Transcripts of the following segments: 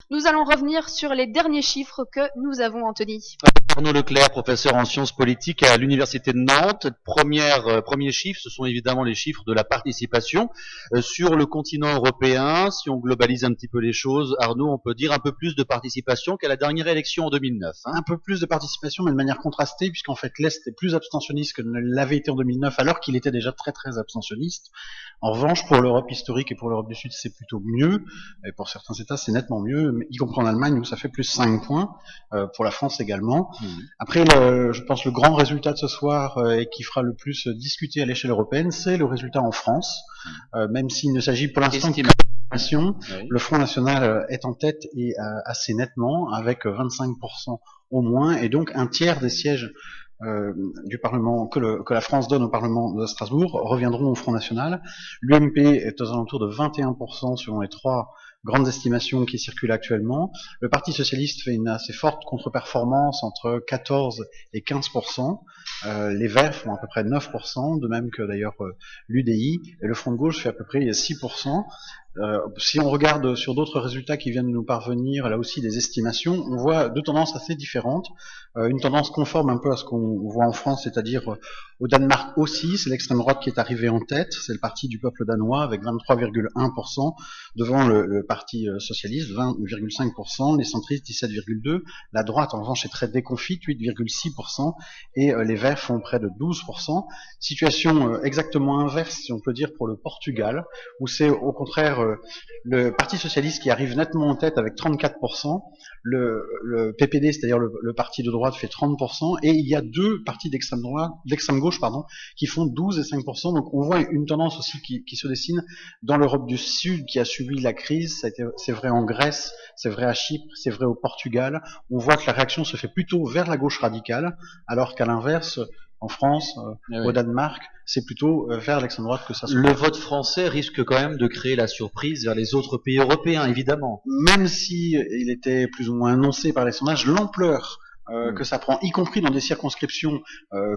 Nous allons revenir sur les derniers chiffres que nous avons, Anthony. Arnaud Leclerc, professeur en sciences politiques à l'Université de Nantes. Premiers chiffres, ce sont évidemment les chiffres de la participation sur le continent européen. Si on globalise un petit peu les choses, Arnaud, on peut dire un peu plus de participation qu'à la dernière élection en 2009. Un peu plus de participation, mais de manière contrastée, puisqu'en fait l'Est est plus abstentionniste que ne l'avait été en 2009, alors qu'il était déjà très très abstentionniste. En revanche, pour l'Europe historique et pour l'Europe du Sud, c'est plutôt mieux. Et pour certains États, c'est nettement mieux, y compris en Allemagne, où ça fait plus 5 points. Pour la France également. Après, je pense le grand résultat de ce soir et qui fera le plus discuter à l'échelle européenne, c'est le résultat en France. Même s'il ne s'agit pour l'instant que le Front National est en tête et assez nettement, avec 25% au moins, et donc un tiers des sièges du Parlement que la France donne au Parlement de Strasbourg reviendront au Front National. L'UMP est aux alentours de 21% selon les trois grandes estimations qui circulent actuellement. Le Parti socialiste fait une assez forte contre-performance entre 14 et 15%. Les Verts font à peu près 9%, de même que d'ailleurs l'UDI, et le Front de gauche fait à peu près 6%. Si on regarde sur d'autres résultats qui viennent de nous parvenir, là aussi des estimations, on voit deux tendances assez différentes. Une tendance conforme un peu à ce qu'on voit en France, c'est-à-dire au Danemark aussi, c'est l'extrême droite qui est arrivée en tête, c'est le parti du peuple danois avec 23,1%, devant le parti socialiste, 20,5%, les centristes 17,2%, la droite en revanche est très déconfite, 8,6%, et les Verts font près de 12%. Situation exactement inverse, si on peut dire, pour le Portugal, où c'est au contraire le Parti socialiste qui arrive nettement en tête avec 34%, le PPD, c'est-à-dire le parti de droite, fait 30%, et il y a deux partis d'extrême gauche, qui font 12 et 5%. Donc on voit une tendance aussi qui se dessine dans l'Europe du Sud qui a subi la crise. C'est vrai en Grèce, c'est vrai à Chypre, c'est vrai au Portugal. On voit que la réaction se fait plutôt vers la gauche radicale, alors qu'à l'inverse, en France, au Danemark, c'est plutôt vers l'extrême droite que ça se passe. Le vote français risque quand même de créer la surprise vers les autres pays européens, évidemment. Même si il était plus ou moins annoncé par les sondages, l'ampleur que ça prend, y compris dans des circonscriptions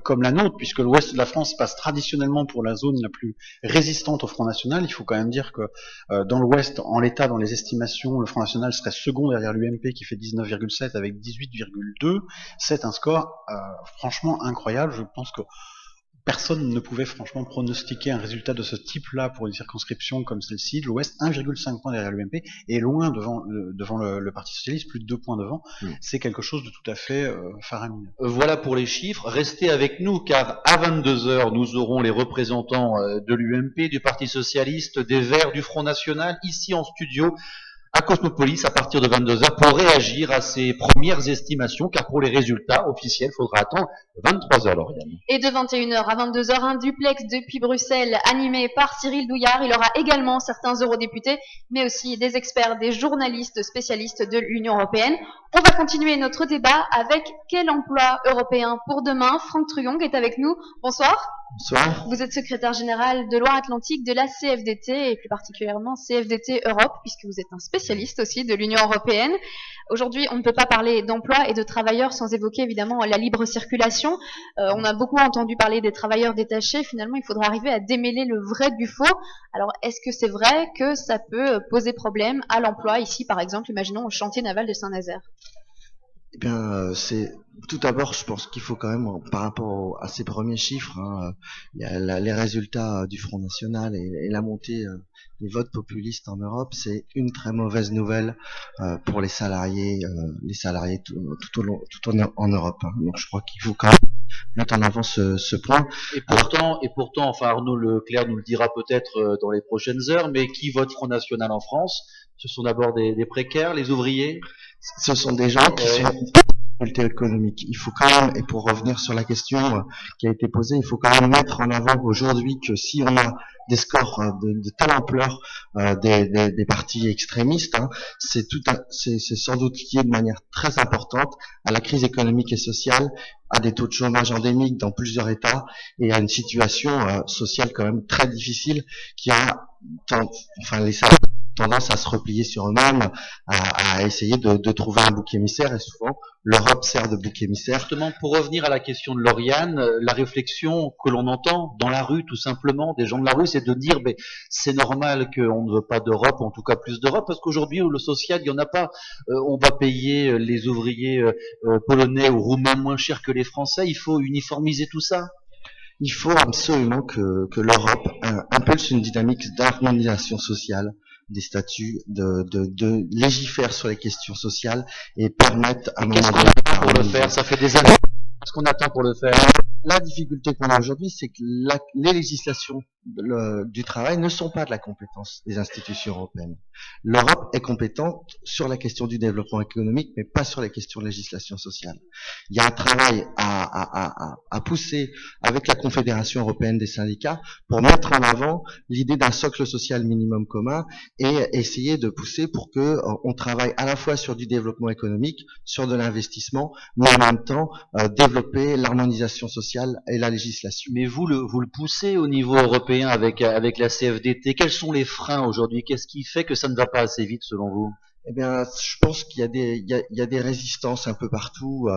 comme la nôtre, puisque l'ouest de la France passe traditionnellement pour la zone la plus résistante au Front National. Il faut quand même dire que dans l'ouest, en l'état, dans les estimations, le Front National serait second derrière l'UMP qui fait 19,7 avec 18,2. C'est un score franchement incroyable. Je pense que personne ne pouvait franchement pronostiquer un résultat de ce type-là pour une circonscription comme celle-ci. De l'Ouest, 1,5 points derrière l'UMP, et loin devant le Parti Socialiste, plus de 2 points devant. C'est quelque chose de tout à fait faramineux. Voilà pour les chiffres. Restez avec nous, car à 22h, nous aurons les représentants de l'UMP, du Parti Socialiste, des Verts, du Front National, ici en studio, à Cosmopolis à partir de 22h pour réagir à ces premières estimations, car pour les résultats officiels, il faudra attendre 23h, Lauriane. Et de 21h à 22h, un duplex depuis Bruxelles animé par Cyril Douillard. Il aura également certains eurodéputés, mais aussi des experts, des journalistes spécialistes de l'Union européenne. On va continuer notre débat avec quel emploi européen pour demain. Franck Truong est avec nous. Bonsoir. Bonsoir. Vous êtes secrétaire général de Loire-Atlantique de la CFDT et plus particulièrement CFDT Europe, puisque vous êtes un spécialiste aussi de l'Union européenne. Aujourd'hui, on ne peut pas parler d'emploi et de travailleurs sans évoquer évidemment la libre circulation. On a beaucoup entendu parler des travailleurs détachés. Finalement, il faudra arriver à démêler le vrai du faux. Alors, est-ce que c'est vrai que ça peut poser problème à l'emploi ici, par exemple, imaginons au chantier naval de Saint-Nazaire? Eh bien, c'est tout d'abord, je pense qu'il faut quand même, par rapport à ces premiers chiffres, il y a les résultats du Front National et la montée des votes populistes en Europe, c'est une très mauvaise nouvelle pour les salariés tout en Europe. Donc, je crois qu'il faut quand même mettre en avant ce point. Et pourtant, enfin Arnaud Leclerc nous le dira peut-être dans les prochaines heures, mais qui vote Front National en France? Ce sont d'abord des précaires, les ouvriers. Ce sont des gens qui sont économique. Il faut quand même, et pour revenir sur la question qui a été posée, il faut quand même mettre en avant aujourd'hui que si on a des scores de telle ampleur des partis extrémistes, c'est sans doute lié de manière très importante à la crise économique et sociale, à des taux de chômage endémiques dans plusieurs États et à une situation sociale quand même très difficile qui a, les salariés tendance à se replier sur eux-mêmes, à essayer de trouver un bouc émissaire, et souvent l'Europe sert de bouc émissaire. Justement, pour revenir à la question de Lauriane, la réflexion que l'on entend dans la rue, tout simplement, des gens de la rue, c'est de dire, c'est normal qu'on ne veut pas d'Europe, en tout cas plus d'Europe, parce qu'aujourd'hui, le social, il n'y en a pas. On va payer les ouvriers polonais ou roumains moins cher que les Français, il faut uniformiser tout ça. Il faut absolument que l'Europe impulse une dynamique d'harmonisation sociale des statuts, de légifère sur les questions sociales et permettre à un moment donné... Qu'est-ce qu'on attend pour le faire? Ça fait des années. Qu'est-ce qu'on attend pour le faire? La difficulté qu'on a aujourd'hui, c'est que les législations du travail ne sont pas de la compétence des institutions européennes. L'Europe est compétente sur la question du développement économique, mais pas sur les questions de législation sociale. Il y a un travail à pousser avec la Confédération européenne des syndicats pour mettre en avant l'idée d'un socle social minimum commun et essayer de pousser pour que on travaille à la fois sur du développement économique, sur de l'investissement, mais en même temps développer l'harmonisation sociale et la législation. Mais vous le poussez au niveau européen avec la CFDT. Quels sont les freins aujourd'hui? Qu'est-ce qui fait que ça ne va pas assez vite selon vous? Eh bien, je pense qu'il y a des résistances un peu partout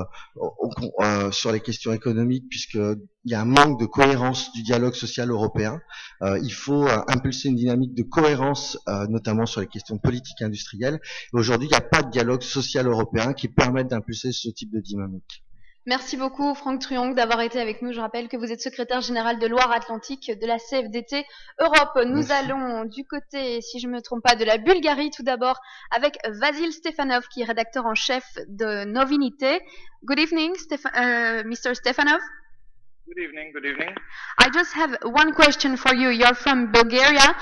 sur les questions économiques, puisqu'il y a un manque de cohérence du dialogue social européen. Il faut impulser une dynamique de cohérence, notamment sur les questions politiques et industrielles. Et aujourd'hui, il n'y a pas de dialogue social européen qui permette d'impulser ce type de dynamique. Merci beaucoup Franck Truong d'avoir été avec nous. Je rappelle que vous êtes secrétaire général de Loire-Atlantique de la CFDT Europe. Nous allons du côté, si je ne me trompe pas, de la Bulgarie tout d'abord avec Vasil Stefanov qui est rédacteur en chef de Novinité. Good evening, Mr. Stefanov. Good evening, good evening. I just have one question for you. You're from Bulgaria.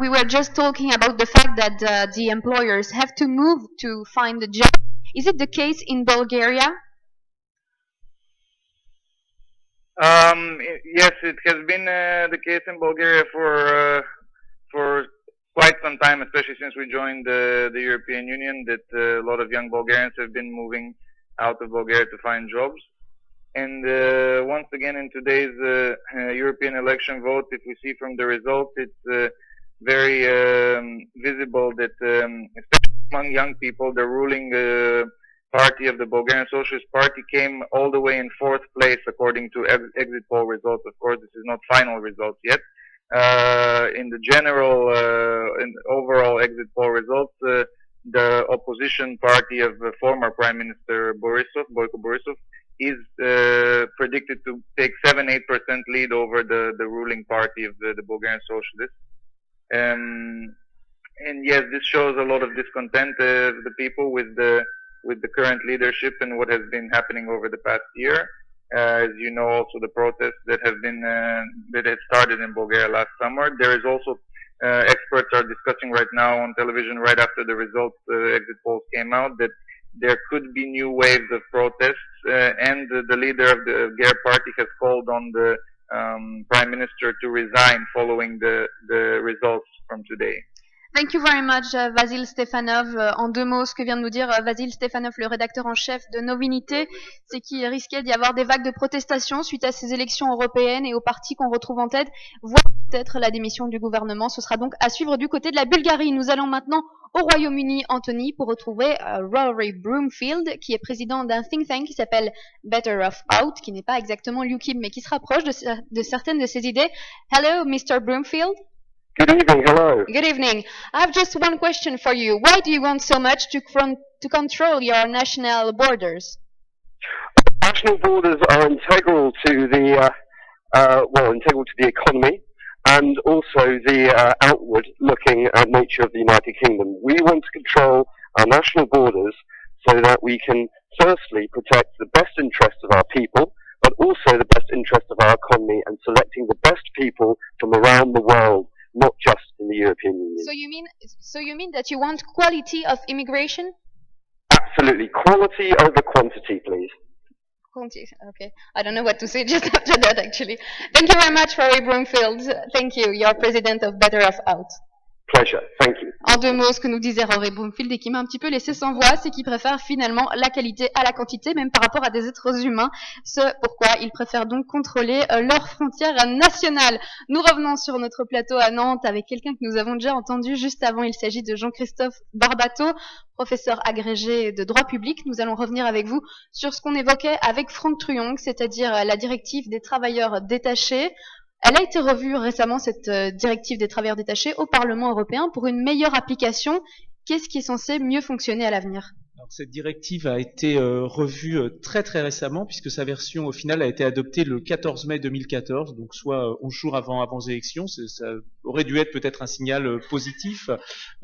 We were just talking about the fact that the employers have to move to find a job. Is it the case in Bulgaria? Yes, it has been the case in Bulgaria for quite some time, especially since we joined the European Union, that a lot of young Bulgarians have been moving out of Bulgaria to find jobs. And once again, in today's European election vote, if we see from the results, it's very visible that, especially among young people, the ruling party of the Bulgarian Socialist Party came all the way in 4th place according to exit poll results. Of course, this is not final results yet. In the general and overall exit poll results, the opposition party of former Prime Minister Boyko Borisov, is predicted to take 7-8% lead over the ruling party of the Bulgarian Socialists. And yes, this shows a lot of discontent of the people with the current leadership and what has been happening over the past year. As you know, also the protests that have been that had started in Bulgaria last summer. There is also experts are discussing right now on television, right after the results exit polls came out, that there could be new waves of protests, and the leader of the GER party has called on the prime minister to resign following the results from today. Thank you very much, Vasil Stefanov. En deux mots, ce que vient de nous dire Vasil Stefanov, le rédacteur en chef de Novinité, c'est qu'il risquait d'y avoir des vagues de protestations suite à ces élections européennes et aux partis qu'on retrouve en tête, voire peut-être la démission du gouvernement. Ce sera donc à suivre du côté de la Bulgarie. Nous allons maintenant au Royaume-Uni, Anthony, pour retrouver Rory Broomfield, qui est président d'un think tank qui s'appelle Better Off Out, qui n'est pas exactement l'UKIP, mais qui se rapproche de certaines de ses idées. Hello, Mr. Broomfield. Good evening, hello. Good evening. I have just one question for you. Why do you want so much to control your national borders? National borders are integral to the integral to the economy and also the outward-looking nature of the United Kingdom. We want to control our national borders so that we can firstly protect the best interests of our people, but also the best interests of our economy and selecting the best people from around the world, not just in the European Union. So you mean that you want quality of immigration? Absolutely. Quality over quantity, please. Okay. I don't know what to say just after that, actually. Thank you very much, Rory Broomfield. Thank you. You're president of Better Off Out. pleasure. Thank you. En 2 mots, ce que nous disait Rory Broomfield et qui m'a un petit peu laissé sans voix, c'est qu'il préfère finalement la qualité à la quantité, même par rapport à des êtres humains. Ce pourquoi il préfère donc contrôler leurs frontières nationales. Nous revenons sur notre plateau à Nantes avec quelqu'un que nous avons déjà entendu juste avant. Il s'agit de Jean-Christophe Barbato, professeur agrégé de droit public. Nous allons revenir avec vous sur ce qu'on évoquait avec Franck Truong, c'est-à-dire la directive des travailleurs détachés. Elle a été revue récemment, cette directive des travailleurs détachés, au Parlement européen pour une meilleure application. Qu'est-ce qui est censé mieux fonctionner à l'avenir ? Alors, cette directive a été revue très très récemment, puisque sa version au final a été adoptée le 14 mai 2014, donc soit 11 jours avant les élections. Ça aurait dû être peut-être un signal positif.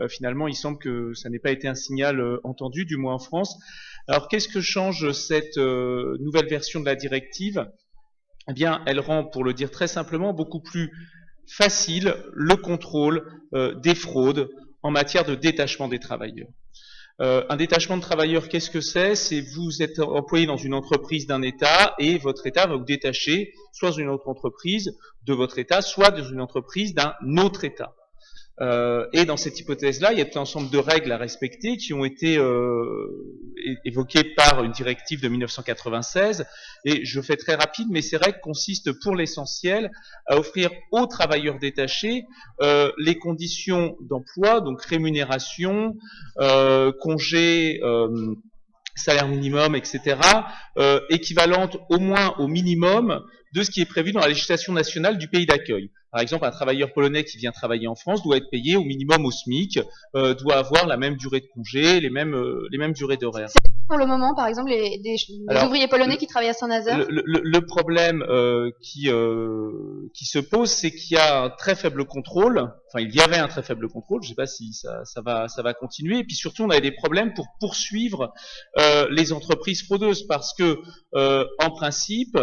Finalement, il semble que ça n'ait pas été un signal entendu, du moins en France. Alors, qu'est-ce que change cette nouvelle version de la directive ? Eh bien, elle rend, pour le dire très simplement, beaucoup plus facile le contrôle des fraudes en matière de détachement des travailleurs. Un détachement de travailleurs, qu'est-ce que c'est ? C'est vous êtes employé dans une entreprise d'un État et votre État va vous détacher soit dans une autre entreprise de votre État, soit dans une entreprise d'un autre État. Et dans cette hypothèse-là, il y a tout un ensemble de règles à respecter qui ont été évoquées par une directive de 1996. Et je fais très rapide, mais ces règles consistent pour l'essentiel à offrir aux travailleurs détachés les conditions d'emploi, donc rémunération, congés, salaire minimum, etc., équivalentes au moins au minimum de ce qui est prévu dans la législation nationale du pays d'accueil. Par exemple, un travailleur polonais qui vient travailler en France doit être payé au minimum au SMIC, doit avoir la même durée de congé, les mêmes durées d'horaire. Pour le moment, par exemple, les ouvriers polonais qui travaillent à Saint-Nazaire. Le problème qui se pose, c'est qu'il y a un très faible contrôle. Enfin, il y avait un très faible contrôle. Je ne sais pas si ça va continuer. Et puis surtout, on avait des problèmes pour poursuivre les entreprises fraudeuses, parce que en principe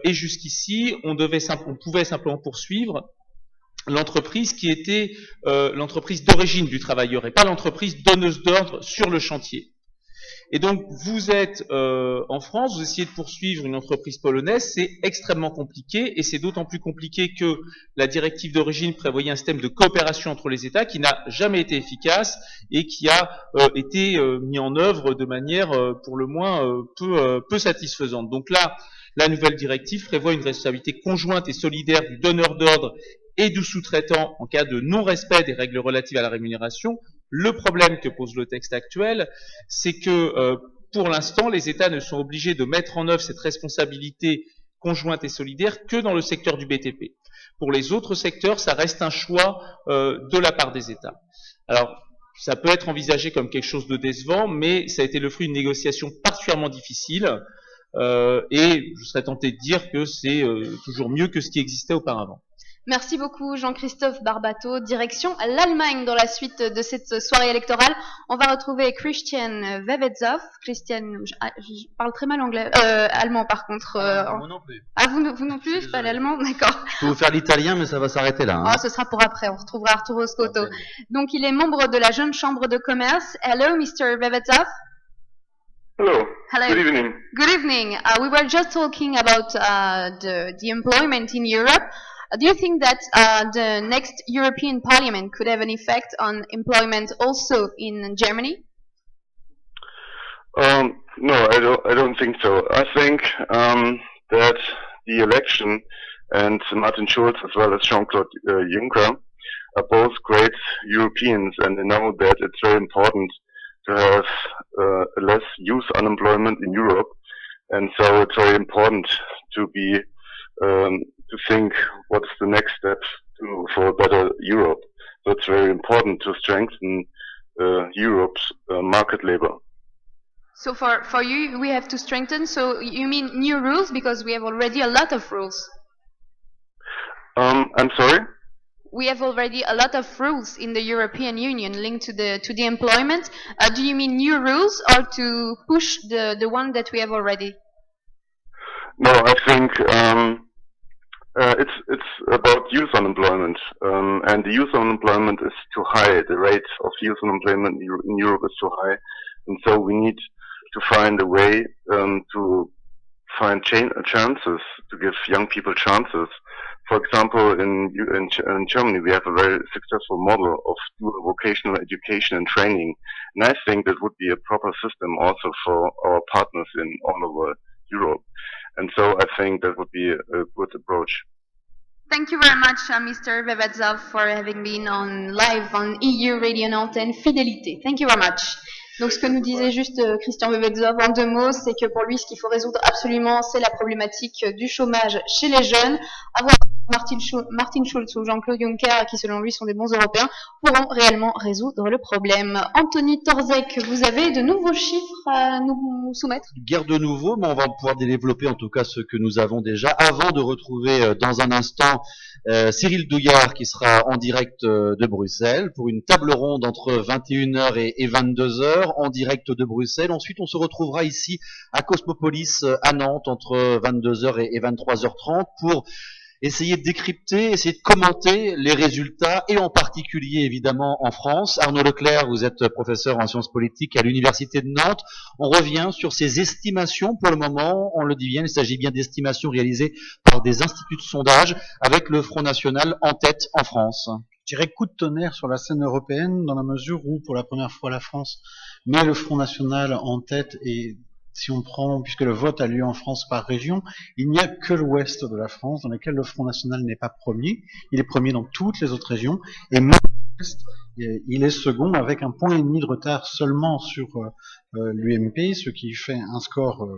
et jusqu'ici, on pouvait simplement poursuivre l'entreprise qui était l'entreprise d'origine du travailleur et pas l'entreprise donneuse d'ordre sur le chantier. Et donc, vous êtes en France, vous essayez de poursuivre une entreprise polonaise, c'est extrêmement compliqué, et c'est d'autant plus compliqué que la directive d'origine prévoyait un système de coopération entre les États qui n'a jamais été efficace et qui a été mis en œuvre de manière pour le moins peu satisfaisante. Donc là, la nouvelle directive prévoit une responsabilité conjointe et solidaire du donneur d'ordre et du sous-traitant en cas de non-respect des règles relatives à la rémunération. Le problème que pose le texte actuel, c'est que pour l'instant, les États ne sont obligés de mettre en œuvre cette responsabilité conjointe et solidaire que dans le secteur du BTP. Pour les autres secteurs, ça reste un choix de la part des États. Alors, ça peut être envisagé comme quelque chose de décevant, mais ça a été le fruit d'une négociation particulièrement difficile, et je serais tenté de dire que c'est toujours mieux que ce qui existait auparavant. Merci beaucoup Jean-Christophe Barbato. Direction l'Allemagne dans la suite de cette soirée électorale. On va retrouver Christian Wewetzow. Christian, je parle très mal anglais, allemand par contre. Moi non plus. Ah vous non plus, je parle allemand, d'accord. Je peux vous faire l'italien, mais ça va s'arrêter là. Hein. Oh, ce sera pour après. On retrouvera Arturo Scotto. Donc il est membre de la jeune chambre de commerce. Hello, Mr. Wewetzow. Hello. Hello. Good evening. Good evening. We were just talking about the employment in Europe. Do you think that the next European Parliament could have an effect on employment also in Germany? No, I don't think so. I think that the election and Martin Schulz as well as Jean-Claude Juncker are both great Europeans, and they know that it's very important to have less youth unemployment in Europe, and so it's very important to be to think what's the next step for a better Europe. So it's very important to strengthen Europe's market labor. So for you, we have to strengthen. So you mean new rules, because we have already a lot of rules. I'm sorry? We have already a lot of rules in the European Union linked to the employment. Do you mean new rules or to push the one that we have already? No, I think it's about youth unemployment, and the youth unemployment is too high. The rate of youth unemployment in Europe is too high, and so we need to find a way to find chances, to give young people chances For example, in Germany, we have a very successful model of dual vocational education and training, and I think that would be a proper system also for our partners in all over Europe. And so I think that would be a good approach. Thank you very much, Mr. Vevadzov, for having been on live on EU Radio Nantes Fidélité. Thank you very much. Donc, ce que nous disait juste Christian Vevadzov en 2 mots, c'est que pour lui, ce qu'il faut résoudre absolument, c'est la problématique du chômage chez les jeunes. Avoir Martin Schulz ou Jean-Claude Juncker, qui selon lui sont des bons Européens, pourront réellement résoudre le problème. Anthony Torzek, vous avez de nouveaux chiffres à nous soumettre? Guère de nouveau, mais on va pouvoir développer en tout cas ce que nous avons déjà, avant de retrouver dans un instant Cyril Douillard qui sera en direct de Bruxelles pour une table ronde entre 21h et 22h en direct de Bruxelles. Ensuite, on se retrouvera ici à Cosmopolis à Nantes entre 22h et 23h30 pour essayer de décrypter, essayer de commenter les résultats, et en particulier évidemment en France. Arnaud Leclerc, vous êtes professeur en sciences politiques à l'Université de Nantes. On revient sur ces estimations. Pour le moment, on le dit bien, il s'agit bien d'estimations réalisées par des instituts de sondage, avec le Front National en tête en France. Je dirais coup de tonnerre sur la scène européenne, dans la mesure où, pour la première fois, la France met le Front National en tête, et si on prend, puisque le vote a lieu en France par région, il n'y a que l'ouest de la France dans lequel le Front National n'est pas premier. Il est premier dans toutes les autres régions, et même l'ouest, il est second avec 1,5 point de retard seulement sur l'UMP, ce qui fait un score,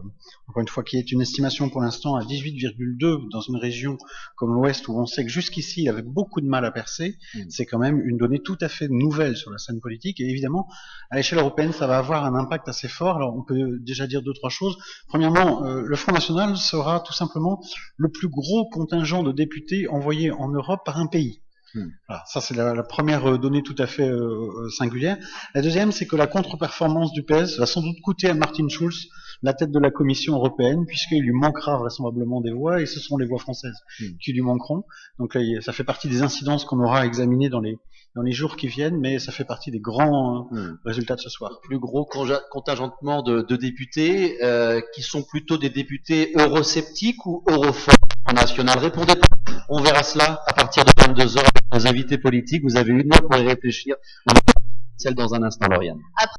encore une fois, qui est une estimation pour l'instant à 18,2 dans une région comme l'Ouest où on sait que jusqu'ici il avait beaucoup de mal à percer. C'est quand même une donnée tout à fait nouvelle sur la scène politique, et évidemment à l'échelle européenne ça va avoir un impact assez fort. Alors on peut déjà dire 2-3 choses. Premièrement, le Front National sera tout simplement le plus gros contingent de députés envoyés en Europe par un pays. Voilà, ça c'est la première donnée tout à fait singulière. La deuxième, c'est que la contre-performance du PS va sans doute coûter à Martin Schulz la tête de la Commission européenne, puisqu'il lui manquera vraisemblablement des voix, et ce sont les voix françaises qui lui manqueront. Donc là, ça fait partie des incidences qu'on aura à examiner dans les jours qui viennent, mais ça fait partie des grands résultats de ce soir. Plus gros contingentement de députés qui sont plutôt des députés eurosceptiques ou europhobes en national. Répondez pas. On verra cela à partir de 22h avec nos invités politiques. Vous avez 1 heure pour y réfléchir. On va celle dans un instant, Lauriane.